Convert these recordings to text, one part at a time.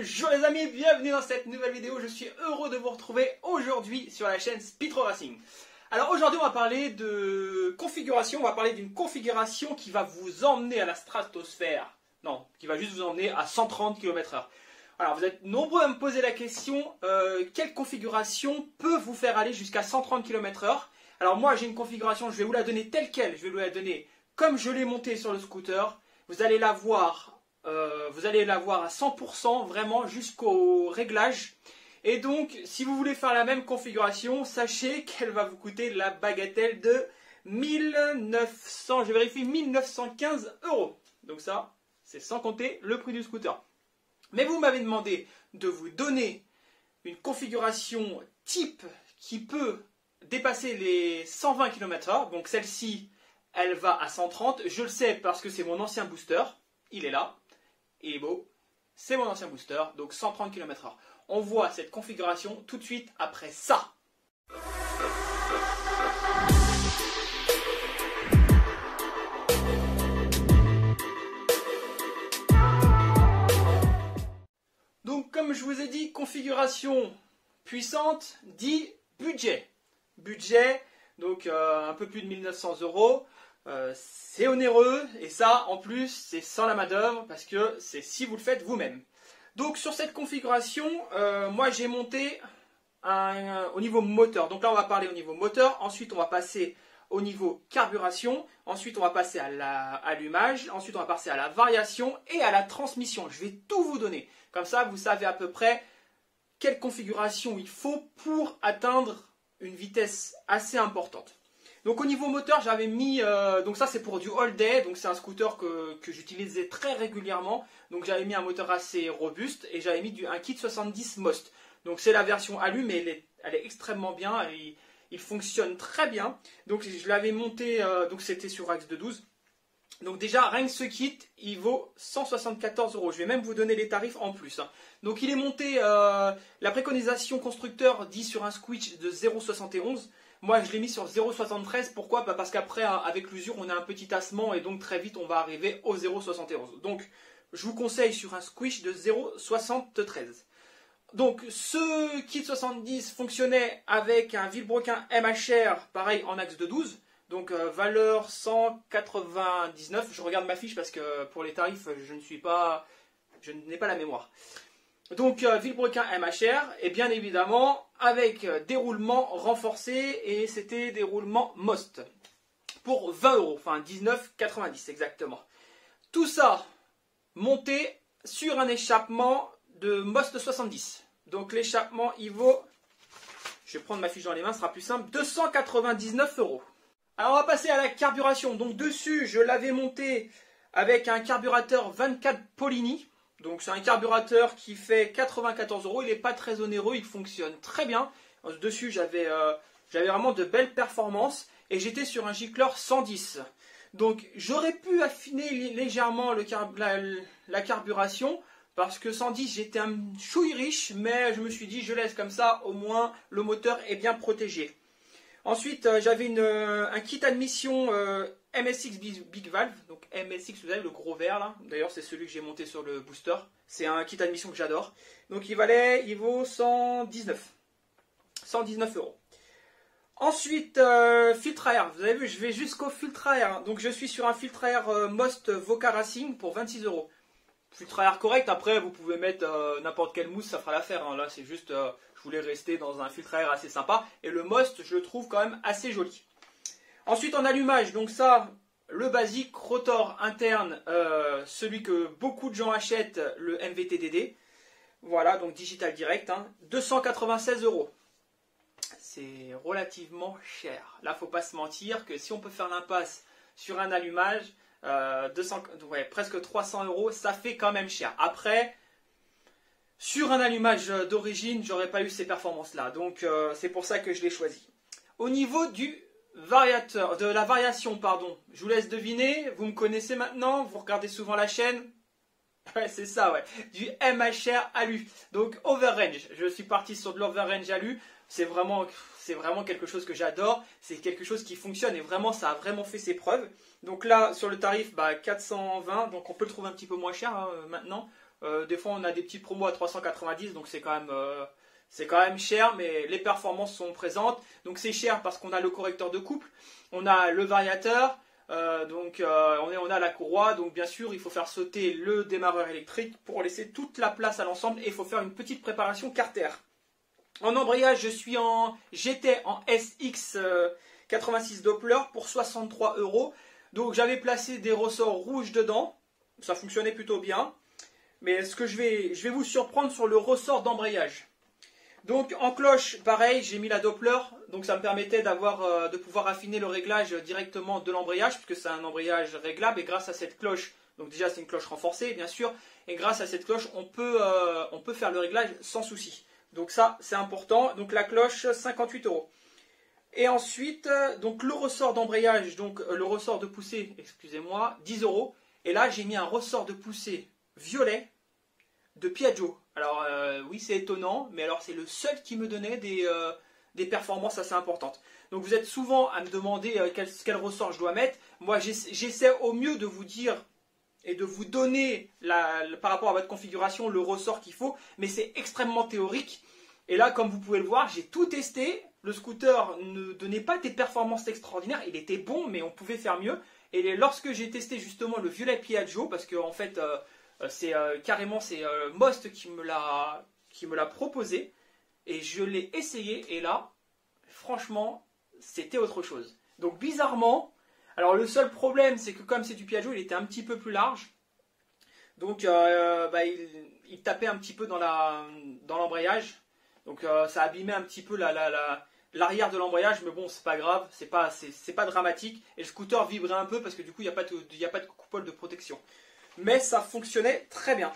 Bonjour les amis, bienvenue dans cette nouvelle vidéo. Je suis heureux de vous retrouver aujourd'hui sur la chaîne Speedro Racing. Alors aujourd'hui on va parler de configuration, on va parler d'une configuration qui va vous emmener à la stratosphère. Non, qui va juste vous emmener à 130 km/h. Alors vous êtes nombreux à me poser la question, quelle configuration peut vous faire aller jusqu'à 130 km/h? Alors moi j'ai une configuration, je vais vous la donner telle quelle, je vais vous la donner comme je l'ai montée sur le scooter. Vous allez la voir à 100% vraiment jusqu'au réglage. Et donc si vous voulez faire la même configuration, sachez qu'elle va vous coûter la bagatelle de 1900, je vérifie, 1915 €. Donc ça, c'est sans compter le prix du scooter. Mais vous m'avez demandé de vous donner une configuration type qui peut dépasser les 120 km/h. Donc celle-ci, elle va à 130. Je le sais parce que c'est mon ancien booster. Il est là. Il est beau. C'est mon ancien booster. Donc 130 km/h. On voit cette configuration tout de suite après ça. Donc comme je vous ai dit, configuration puissante dit budget. Budget, donc un peu plus de 1900 €. C'est onéreux et ça en plus c'est sans la main d'œuvre parce que c'est si vous le faites vous-même. Donc sur cette configuration, moi j'ai monté au niveau moteur. Donc là on va parler au niveau moteur, ensuite on va passer au niveau carburation, ensuite on va passer à l'allumage, ensuite on va passer à la variation et à la transmission. Je vais tout vous donner, comme ça vous savez à peu près quelle configuration il faut pour atteindre une vitesse assez importante. Donc au niveau moteur, j'avais mis, donc ça c'est pour du all day, donc c'est un scooter que j'utilisais très régulièrement. Donc j'avais mis un moteur assez robuste et j'avais mis un kit 70 Most. Donc c'est la version alu, mais elle est extrêmement bien, il fonctionne très bien. Donc je l'avais monté, donc c'était sur axe de 12. Donc déjà, rien que ce kit, il vaut 174 €. Je vais même vous donner les tarifs en plus. Donc il est monté, la préconisation constructeur dit sur un switch de 0,71. Moi je l'ai mis sur 0,73. Pourquoi? Parce qu'après avec l'usure on a un petit tassement et donc très vite on va arriver au 0,71. Donc je vous conseille sur un switch de 0,73. Donc ce kit 70 fonctionnait avec un Villebrequin MHR, pareil en axe de 12. Donc valeur 199, je regarde ma fiche parce que pour les tarifs je n'ai pas la mémoire. Donc Villebrequin MHR et bien évidemment avec déroulement renforcé et c'était déroulement Most pour 20 €, enfin 19,90 exactement. Tout ça monté sur un échappement de Most 70. Donc l'échappement il vaut, je vais prendre ma fiche dans les mains, ce sera plus simple, 299 €. Alors on va passer à la carburation. Donc dessus je l'avais monté avec un carburateur 24 Polini. Donc c'est un carburateur qui fait 94 €. Il n'est pas très onéreux, il fonctionne très bien. Dessus j'avais vraiment de belles performances et j'étais sur un gicleur 110. Donc j'aurais pu affiner légèrement la carburation parce que 110 j'étais un chouille riche, mais je me suis dit je laisse comme ça, au moins le moteur est bien protégé. Ensuite, j'avais un kit admission MSX Big Valve. Donc MSX, vous avez le gros vert là. D'ailleurs, c'est celui que j'ai monté sur le booster. C'est un kit admission que j'adore. Donc il vaut 119 €. Ensuite, filtre à air. Vous avez vu, je vais jusqu'au filtre à air. Donc je suis sur un filtre à air Most Voca Racing pour 26 €. Filtre à air correct. Après, vous pouvez mettre n'importe quelle mousse, ça fera l'affaire. Hein. Là, c'est juste... je voulais rester dans un filtre à air assez sympa. Et le Most, je le trouve quand même assez joli. Ensuite, en allumage, donc ça, le basique, rotor interne, celui que beaucoup de gens achètent, le MVTDD. Voilà, donc digital direct, hein, 296 €. C'est relativement cher. Là, faut pas se mentir que si on peut faire l'impasse sur un allumage, presque 300 €, ça fait quand même cher. Après... sur un allumage d'origine, j'aurais pas eu ces performances-là. Donc c'est pour ça que je l'ai choisi. Au niveau de la variation, pardon, je vous laisse deviner. Vous me connaissez maintenant, vous regardez souvent la chaîne. Ouais, c'est ça, ouais. Du MHR alu. Donc overrange. Je suis parti sur de l'overrange alu. C'est vraiment quelque chose que j'adore. C'est quelque chose qui fonctionne et vraiment, ça a vraiment fait ses preuves. Donc là, sur le tarif, 420. Donc on peut le trouver un petit peu moins cher hein, maintenant. Des fois, on a des petites promos à 390, donc c'est quand même cher, mais les performances sont présentes. Donc c'est cher parce qu'on a le correcteur de couple, on a le variateur, on a la courroie. Donc bien sûr, il faut faire sauter le démarreur électrique pour laisser toute la place à l'ensemble. Et il faut faire une petite préparation carter. En embrayage, j'étais en SX 86 Doppler pour 63 €. Donc j'avais placé des ressorts rouges dedans. Ça fonctionnait plutôt bien. Mais je vais vous surprendre sur le ressort d'embrayage. Donc en cloche, pareil, j'ai mis la Doppler. Donc ça me permettait de pouvoir affiner le réglage directement de l'embrayage, puisque c'est un embrayage réglable. Et grâce à cette cloche, donc déjà c'est une cloche renforcée bien sûr, et grâce à cette cloche, on peut faire le réglage sans souci. Donc ça c'est important. Donc la cloche, 58 €. Et ensuite, donc le ressort d'embrayage, donc le ressort de poussée, excusez-moi, 10 €. Et là j'ai mis un ressort de poussée violet de Piaggio. Alors oui, c'est étonnant, mais alors c'est le seul qui me donnait des performances assez importantes. Donc vous êtes souvent à me demander quel ressort je dois mettre. Moi j'essaie au mieux de vous dire et de vous donner par rapport à votre configuration le ressort qu'il faut, mais c'est extrêmement théorique. Et là, comme vous pouvez le voir, j'ai tout testé. Le scooter ne donnait pas des performances extraordinaires, il était bon, mais on pouvait faire mieux. Et lorsque j'ai testé justement le violet Piaggio, parce que en fait c'est Most qui me l'a proposé, et je l'ai essayé, et là franchement c'était autre chose. Donc bizarrement, alors le seul problème c'est que comme c'est du Piaggio, il était un petit peu plus large, donc il tapait un petit peu dans l'embrayage, donc ça abîmait un petit peu l'arrière de l'embrayage, mais bon, c'est pas grave, c'est pas dramatique. Et le scooter vibrait un peu parce que du coup il n'y a pas de coupole de protection. Mais ça fonctionnait très bien.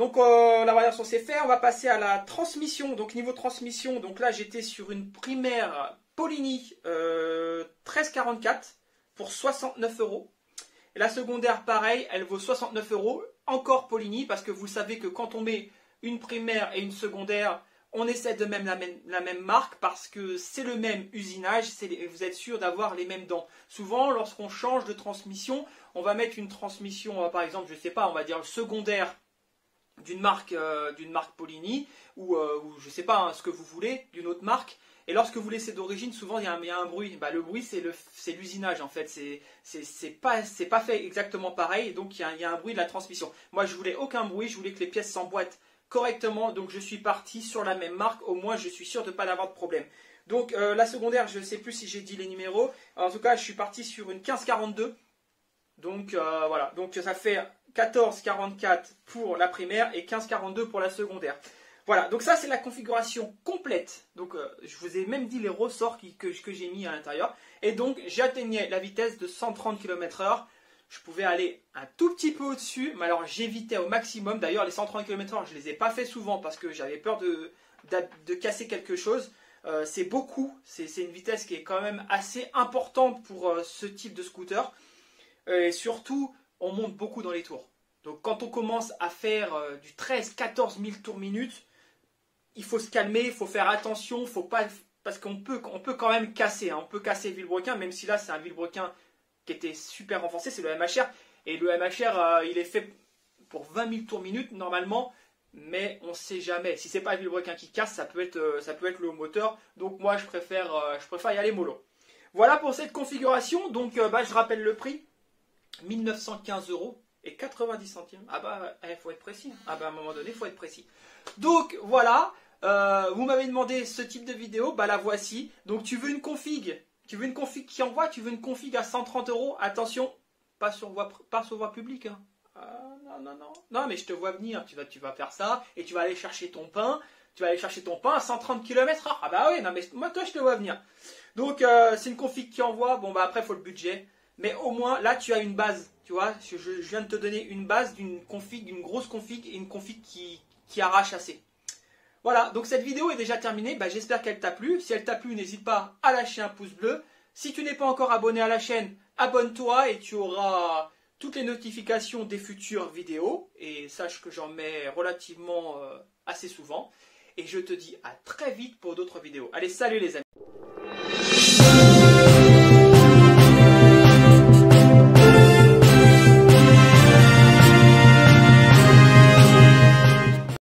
Donc la variation c'est fait. On va passer à la transmission. Donc niveau transmission, donc là j'étais sur une primaire Polini 1344 pour 69 €. Et la secondaire pareil, elle vaut 69 €. Encore Polini, parce que vous savez que quand on met une primaire et une secondaire, on essaie de même la même marque parce que c'est le même usinage, vous êtes sûr d'avoir les mêmes dents. Souvent, lorsqu'on change de transmission, on va mettre une transmission, par exemple, je sais pas, on va dire secondaire d'une marque Polini ou je sais pas, ce que vous voulez, d'une autre marque. Et lorsque vous laissez d'origine, souvent il y a un bruit. Le bruit, c'est l'usinage en fait. C'est pas fait exactement pareil, donc il y a un bruit de la transmission. Moi, je voulais aucun bruit, je voulais que les pièces s'emboîtent correctement, donc je suis parti sur la même marque, au moins je suis sûr de ne pas avoir de problème. Donc la secondaire, je ne sais plus si j'ai dit les numéros, en tout cas je suis parti sur une 1542, donc voilà, donc ça fait 1444 pour la primaire et 1542 pour la secondaire. Voilà, donc ça c'est la configuration complète, donc je vous ai même dit les ressorts que j'ai mis à l'intérieur, et donc j'atteignais la vitesse de 130 km/h. Je pouvais aller un tout petit peu au-dessus, mais alors j'évitais au maximum. D'ailleurs, les 130 km/h, je ne les ai pas fait souvent parce que j'avais peur de casser quelque chose. C'est beaucoup, c'est une vitesse qui est quand même assez importante pour ce type de scooter. Et surtout, on monte beaucoup dans les tours. Donc quand on commence à faire du 13-14 000 tours minute, il faut se calmer, il faut faire attention, faut pas, parce qu'on peut quand même casser. On peut casser le vilebrequin, même si là c'est un vilebrequin qui était super renforcé, c'est le MHR. Et le MHR, il est fait pour 20 000 tours minute normalement, mais on ne sait jamais. Si c'est pas le vilebrequin qui casse, ça peut être le haut moteur. Donc moi, je préfère y aller mollo. Voilà pour cette configuration. Donc je rappelle le prix, 1915 € et 90 centimes. Ah bah, faut être précis. Ah bah, à un moment donné, il faut être précis. Donc voilà, vous m'avez demandé ce type de vidéo, bah la voici. Donc tu veux une config qui envoie, tu veux une config à 130 €, attention, pas sur voie publique. Hein. Non, mais je te vois venir, tu vas faire ça, et tu vas aller chercher ton pain, à 130 km/h. Ah bah oui, non mais moi toi je te vois venir. Donc c'est une config qui envoie, bon bah après il faut le budget, mais au moins là tu as une base, tu vois, je viens de te donner une base d'une grosse config, et une config qui arrache assez. Voilà, donc cette vidéo est déjà terminée, j'espère qu'elle t'a plu. Si elle t'a plu, n'hésite pas à lâcher un pouce bleu. Si tu n'es pas encore abonné à la chaîne, abonne-toi et tu auras toutes les notifications des futures vidéos. Et sache que j'en mets relativement assez souvent. Et je te dis à très vite pour d'autres vidéos. Allez, salut les amis!